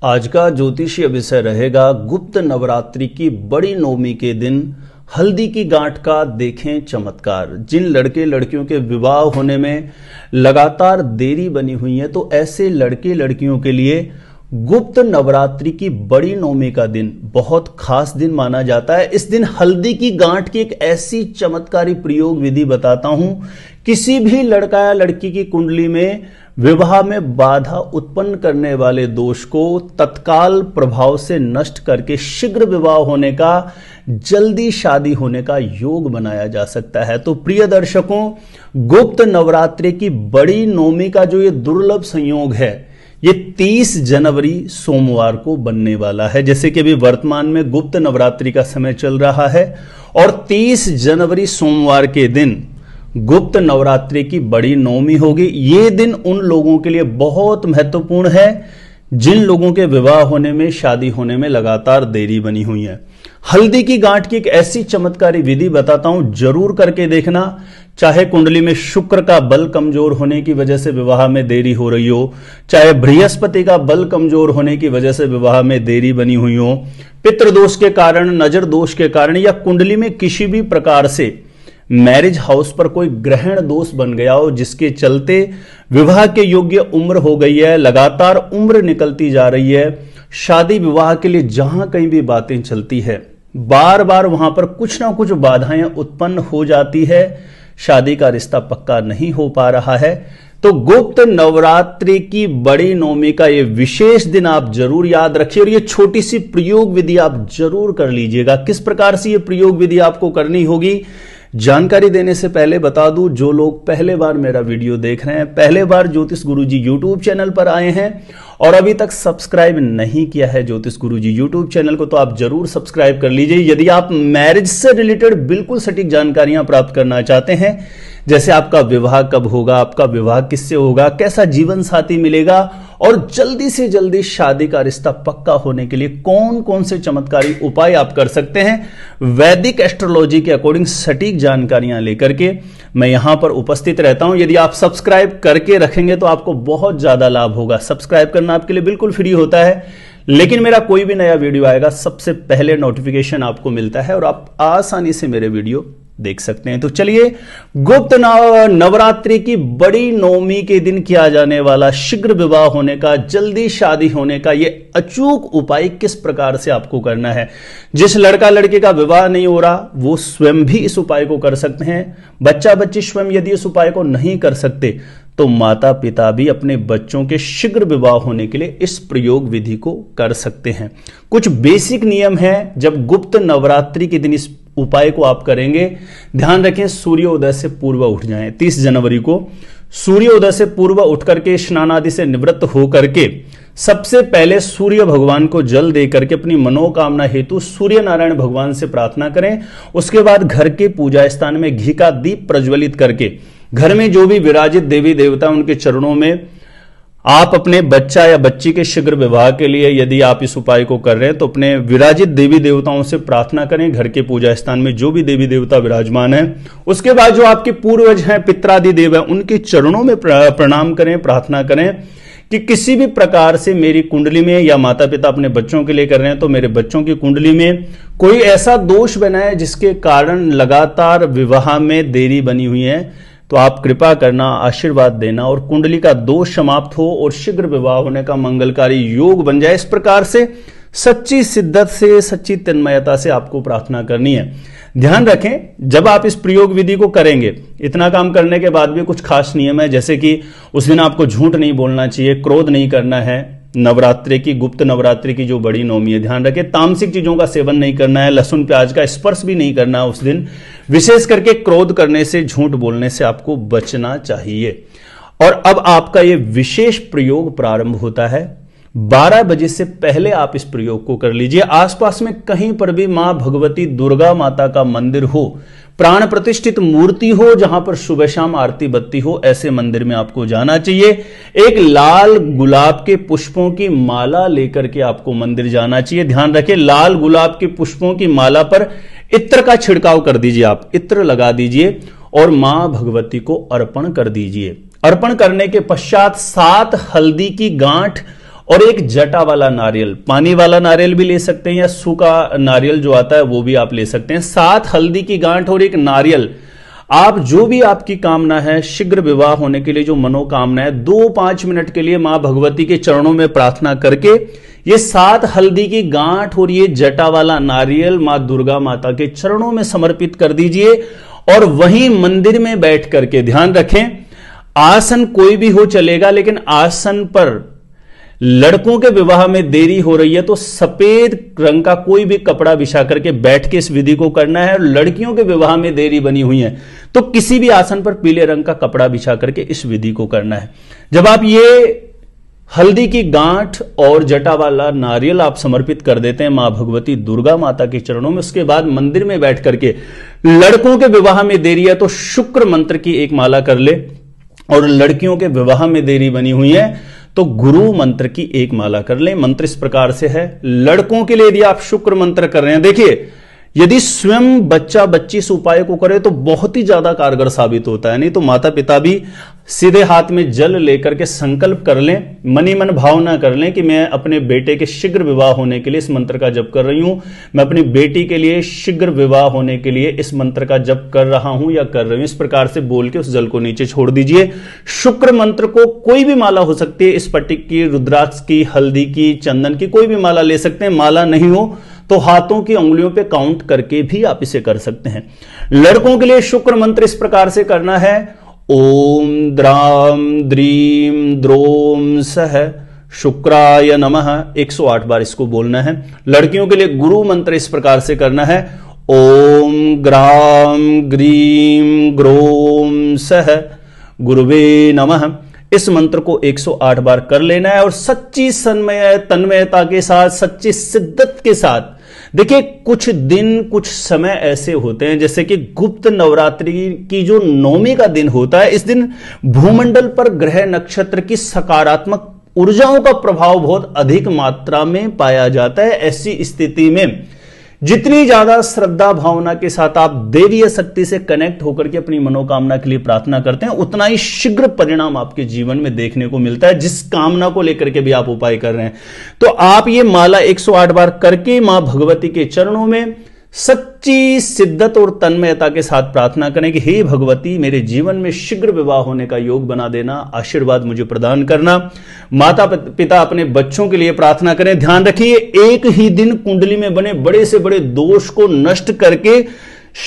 आज का ज्योतिषीय विषय रहेगा गुप्त नवरात्रि की बड़ी नवमी के दिन हल्दी की गांठ का देखें चमत्कार। जिन लड़के लड़कियों के विवाह होने में लगातार देरी बनी हुई है, तो ऐसे लड़के लड़कियों के लिए गुप्त नवरात्रि की बड़ी नवमी का दिन बहुत खास दिन माना जाता है। इस दिन हल्दी की गांठ की एक ऐसी चमत्कारी प्रयोग विधि बताता हूं, किसी भी लड़का या लड़की की कुंडली में विवाह में बाधा उत्पन्न करने वाले दोष को तत्काल प्रभाव से नष्ट करके शीघ्र विवाह होने का, जल्दी शादी होने का योग बनाया जा सकता है। तो प्रिय दर्शकों, गुप्त नवरात्रि की बड़ी नवमी का जो ये दुर्लभ संयोग है, ये 30 जनवरी सोमवार को बनने वाला है। जैसे कि अभी वर्तमान में गुप्त नवरात्रि का समय चल रहा है और 30 जनवरी सोमवार के दिन गुप्त नवरात्रि की बड़ी नवमी होगी। ये दिन उन लोगों के लिए बहुत महत्वपूर्ण है जिन लोगों के विवाह होने में, शादी होने में लगातार देरी बनी हुई है। हल्दी की गांठ की एक ऐसी चमत्कारी विधि बताता हूं, जरूर करके देखना। चाहे कुंडली में शुक्र का बल कमजोर होने की वजह से विवाह में देरी हो रही हो, चाहे बृहस्पति का बल कमजोर होने की वजह से विवाह में देरी बनी हुई हो, पितृदोष के कारण, नजर दोष के कारण, या कुंडली में किसी भी प्रकार से मैरिज हाउस पर कोई ग्रहण दोष बन गया हो जिसके चलते विवाह के योग्य उम्र हो गई है, लगातार उम्र निकलती जा रही है, शादी विवाह के लिए जहां कहीं भी बातें चलती है, बार बार वहां पर कुछ ना कुछ बाधाएं उत्पन्न हो जाती है, शादी का रिश्ता पक्का नहीं हो पा रहा है, तो गुप्त नवरात्रि की बड़ी नवमी का ये विशेष दिन आप जरूर याद रखिए और ये छोटी सी प्रयोग विधि आप जरूर कर लीजिएगा। किस प्रकार से ये प्रयोग विधि आपको करनी होगी, जानकारी देने से पहले बता दूं, जो लोग पहले बार मेरा वीडियो देख रहे हैं, पहले बार ज्योतिष गुरुजी यूट्यूब चैनल पर आए हैं और अभी तक सब्सक्राइब नहीं किया है ज्योतिष गुरुजी यूट्यूब चैनल को, तो आप जरूर सब्सक्राइब कर लीजिए। यदि आप मैरिज से रिलेटेड बिल्कुल सटीक जानकारियां प्राप्त करना चाहते हैं, जैसे आपका विवाह कब होगा, आपका विवाह किससे होगा, कैसा जीवन साथी मिलेगा और जल्दी से जल्दी शादी का रिश्ता पक्का होने के लिए कौन कौन से चमत्कारी उपाय आप कर सकते हैं, वैदिक एस्ट्रोलॉजी के अकॉर्डिंग सटीक जानकारियां लेकर के मैं यहां पर उपस्थित रहता हूं। यदि आप सब्सक्राइब करके रखेंगे तो आपको बहुत ज्यादा लाभ होगा। सब्सक्राइब करना आपके लिए बिल्कुल फ्री होता है, लेकिन मेरा कोई भी नया वीडियो आएगा सबसे पहले नोटिफिकेशन आपको मिलता है और आप आसानी से मेरे वीडियो देख सकते हैं। तो चलिए, गुप्त नवरात्रि की बड़ी नवमी के दिन किया जाने वाला शीघ्र विवाह होने का, जल्दी शादी होने का ये अचूक उपाय किस प्रकार से आपको करना है। जिस लड़का लड़के का विवाह नहीं हो रहा वो स्वयं भी इस उपाय को कर सकते हैं। बच्चा बच्ची स्वयं यदि इस उपाय को नहीं कर सकते तो माता पिता भी अपने बच्चों के शीघ्र विवाह होने के लिए इस प्रयोग विधि को कर सकते हैं। कुछ बेसिक नियम है जब गुप्त नवरात्रि के दिन इस उपाय को आप करेंगे। ध्यान रखें, सूर्योदय से पूर्व उठ जाएं। 30 जनवरी को सूर्योदय से पूर्व उठ करके स्नान आदि से निवृत्त होकर के सबसे पहले सूर्य भगवान को जल दे करके अपनी मनोकामना हेतु सूर्य नारायण भगवान से प्रार्थना करें। उसके बाद घर के पूजा स्थान में घी का दीप प्रज्वलित करके घर में जो भी विराजित देवी देवता उनके चरणों में आप अपने बच्चा या बच्ची के शीघ्र विवाह के लिए यदि आप इस उपाय को कर रहे हैं तो अपने विराजित देवी देवताओं से प्रार्थना करें। घर के पूजा स्थान में जो भी देवी देवता विराजमान है, उसके बाद जो आपके पूर्वज हैं, पितरादि देव हैं, उनके चरणों में प्रणाम करें, प्रार्थना करें कि किसी भी प्रकार से मेरी कुंडली में, या माता पिता अपने बच्चों के लिए कर रहे हैं तो मेरे बच्चों की कुंडली में कोई ऐसा दोष बना है जिसके कारण लगातार विवाह में देरी बनी हुई है, तो आप कृपा करना, आशीर्वाद देना और कुंडली का दोष समाप्त हो और शीघ्र विवाह होने का मंगलकारी योग बन जाए। इस प्रकार से सच्ची शिद्दत से, सच्ची तन्मयता से आपको प्रार्थना करनी है। ध्यान रखें, जब आप इस प्रयोग विधि को करेंगे, इतना काम करने के बाद भी कुछ खास नियम है, जैसे कि उस दिन आपको झूठ नहीं बोलना चाहिए, क्रोध नहीं करना है। नवरात्रि की, गुप्त नवरात्रि की जो बड़ी नवमी है, ध्यान रखें, तामसिक चीजों का सेवन नहीं करना है, लहसुन प्याज का स्पर्श भी नहीं करना है उस दिन। विशेष करके क्रोध करने से, झूठ बोलने से आपको बचना चाहिए। और अब आपका यह विशेष प्रयोग प्रारंभ होता है। 12 बजे से पहले आप इस प्रयोग को कर लीजिए। आसपास में कहीं पर भी मां भगवती दुर्गा माता का मंदिर हो, प्राण प्रतिष्ठित मूर्ति हो, जहां पर सुबह शाम आरती बत्ती हो, ऐसे मंदिर में आपको जाना चाहिए। एक लाल गुलाब के पुष्पों की माला लेकर के आपको मंदिर जाना चाहिए। ध्यान रखें, लाल गुलाब के पुष्पों की माला पर इत्र का छिड़काव कर दीजिए, आप इत्र लगा दीजिए और मां भगवती को अर्पण कर दीजिए। अर्पण करने के पश्चात 7 हल्दी की गांठ और एक जटा वाला नारियल, पानी वाला नारियल भी ले सकते हैं या सूखा नारियल जो आता है वो भी आप ले सकते हैं। 7 हल्दी की गांठ और एक नारियल। आप जो भी आपकी कामना है, शीघ्र विवाह होने के लिए जो मनोकामना है, 2-5 मिनट के लिए मां भगवती के चरणों में प्रार्थना करके ये 7 हल्दी की गांठ और ये जटा वाला नारियल मां दुर्गा माता के चरणों में समर्पित कर दीजिए और वहीं मंदिर में बैठ करके, ध्यान रखें आसन कोई भी हो चलेगा, लेकिन आसन पर लड़कों के विवाह में देरी हो रही है तो सफेद रंग का कोई भी कपड़ा बिछा करके बैठ के इस विधि को करना है। और लड़कियों के विवाह में देरी बनी हुई है तो किसी भी आसन पर पीले रंग का कपड़ा बिछा करके इस विधि को करना है। जब आप ये हल्दी की गांठ और जटा वाला नारियल आप समर्पित कर देते हैं मां भगवती दुर्गा माता के चरणों में, उसके बाद मंदिर में बैठ करके लड़कों के विवाह में देरी है तो शुक्र मंत्र की एक माला कर ले, और लड़कियों के विवाह में देरी बनी हुई है तो गुरु मंत्र की एक माला कर लें। मंत्र इस प्रकार से है। लड़कों के लिए यदि आप शुक्र मंत्र कर रहे हैं, देखिए यदि स्वयं बच्चा बच्ची इस उपाय को करे तो बहुत ही ज्यादा कारगर साबित होता है। नहीं तो माता पिता भी सीधे हाथ में जल लेकर के संकल्प कर लें, मनी मन भावना कर लें कि मैं अपने बेटे के शीघ्र विवाह होने के लिए इस मंत्र का जप कर रही हूं, मैं अपनी बेटी के लिए शीघ्र विवाह होने के लिए इस मंत्र का जप कर रहा हूं या कर रही हूं। इस प्रकार से बोल के उस जल को नीचे छोड़ दीजिए। शुक्र मंत्र को कोई भी माला हो सकती है, स्फटिक की, रुद्राक्ष की, हल्दी की, चंदन की, कोई भी माला ले सकते हैं। माला नहीं हो तो हाथों की उंगलियों पे काउंट करके भी आप इसे कर सकते हैं। लड़कों के लिए शुक्र मंत्र इस प्रकार से करना है, ओम द्राम द्रीम द्रोम सह शुक्राय नमः, 108 बार इसको बोलना है। लड़कियों के लिए गुरु मंत्र इस प्रकार से करना है, ओम ग्राम ग्रीम ग्रोम सह गुरुवे नमः। इस मंत्र को 108 बार कर लेना है और सच्ची तन्मयता के साथ, सच्ची शिद्दत के साथ। देखिए कुछ दिन कुछ समय ऐसे होते हैं जैसे कि गुप्त नवरात्रि की जो 9वीं का दिन होता है, इस दिन भूमंडल पर ग्रह नक्षत्र की सकारात्मक ऊर्जाओं का प्रभाव बहुत अधिक मात्रा में पाया जाता है। ऐसी स्थिति में जितनी ज्यादा श्रद्धा भावना के साथ आप देवीय शक्ति से कनेक्ट होकर के अपनी मनोकामना के लिए प्रार्थना करते हैं, उतना ही शीघ्र परिणाम आपके जीवन में देखने को मिलता है, जिस कामना को लेकर के भी आप उपाय कर रहे हैं। तो आप ये माला 108 बार करके मां भगवती के चरणों में सच्ची शिद्दत और तन्मयता के साथ प्रार्थना करें कि हे भगवती, मेरे जीवन में शीघ्र विवाह होने का योग बना देना, आशीर्वाद मुझे प्रदान करना। माता पिता अपने बच्चों के लिए प्रार्थना करें। ध्यान रखिए एक ही दिन कुंडली में बने बड़े से बड़े दोष को नष्ट करके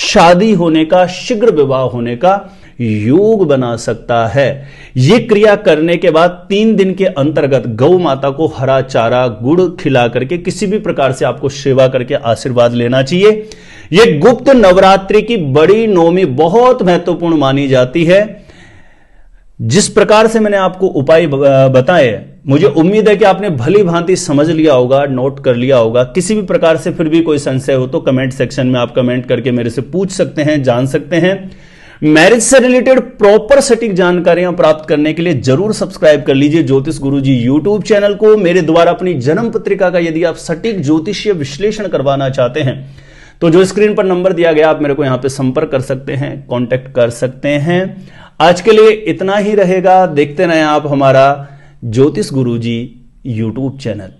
शादी होने का, शीघ्र विवाह होने का योग बना सकता है। यह क्रिया करने के बाद 3 दिन के अंतर्गत गौ माता को हरा चारा गुड़ खिला करके किसी भी प्रकार से आपको सेवा करके आशीर्वाद लेना चाहिए। यह गुप्त नवरात्रि की बड़ी नवमी बहुत महत्वपूर्ण मानी जाती है। जिस प्रकार से मैंने आपको उपाय बताए, मुझे उम्मीद है कि आपने भली भांति समझ लिया होगा, नोट कर लिया होगा। किसी भी प्रकार से फिर भी कोई संशय हो तो कमेंट सेक्शन में आप कमेंट करके मेरे से पूछ सकते हैं, जान सकते हैं। मैरिज से रिलेटेड प्रॉपर सटीक जानकारियां प्राप्त करने के लिए जरूर सब्सक्राइब कर लीजिए ज्योतिष गुरुजी यूट्यूब चैनल को। मेरे द्वारा अपनी जन्म पत्रिका का यदि आप सटीक ज्योतिषीय विश्लेषण करवाना चाहते हैं तो जो स्क्रीन पर नंबर दिया गया, आप मेरे को यहां पे संपर्क कर सकते हैं, कांटेक्ट कर सकते हैं। आज के लिए इतना ही रहेगा। देखते रहें आप हमारा ज्योतिष गुरुजी यूट्यूब चैनल।